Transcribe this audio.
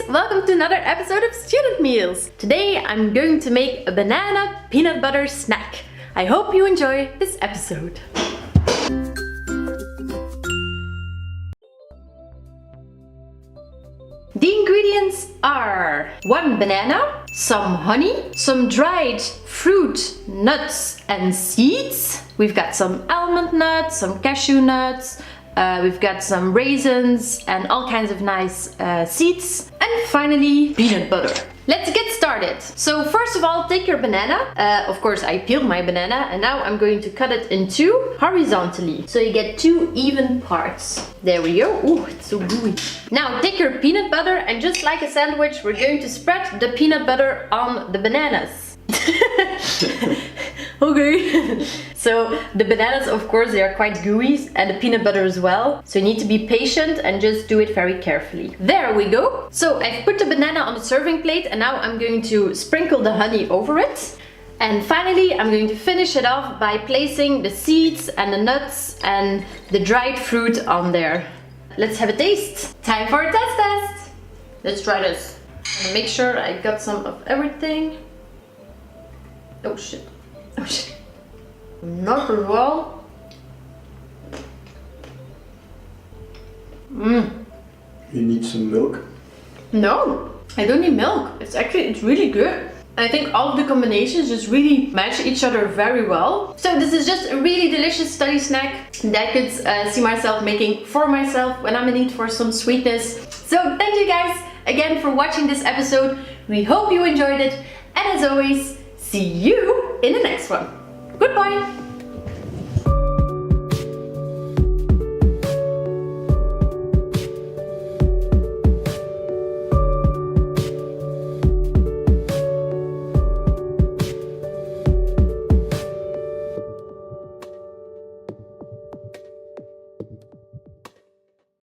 welcome to another episode of Student Meals. Today I'm going to make a banana peanut butter snack. I hope you enjoy this episode. The ingredients are 1 banana, some honey, some dried fruit, nuts and seeds. We've got some almond nuts, some cashew nuts, we've got some raisins and all kinds of nice seeds. And finally, peanut butter. Let's get started. So first of all, take your banana. Of course, I peeled my banana and now I'm going to cut it in two horizontally. So you get 2 even parts. There we go. Ooh, it's so gooey. Now take your peanut butter and just like a sandwich, we're going to spread the peanut butter on the bananas. Okay. So the bananas, of course, they are quite gooey and the peanut butter as well. So you need to be patient and just do it very carefully. There we go. So I've put the banana on the serving plate and now I'm going to sprinkle the honey over it. And finally, I'm going to finish it off by placing the seeds and the nuts and the dried fruit on there. Let's have a taste. Time for a test. Let's try this. I'm gonna make sure I got some of everything. Oh shit. Oh shit. Not as well. You need some milk? No, I don't need milk. It's really good. I think all of the combinations just really match each other very well. So this is just a really delicious study snack that I could see myself making for myself when I'm in need for some sweetness. So thank you guys again for watching this episode. We hope you enjoyed it. And as always, see you in the next one. Goodbye!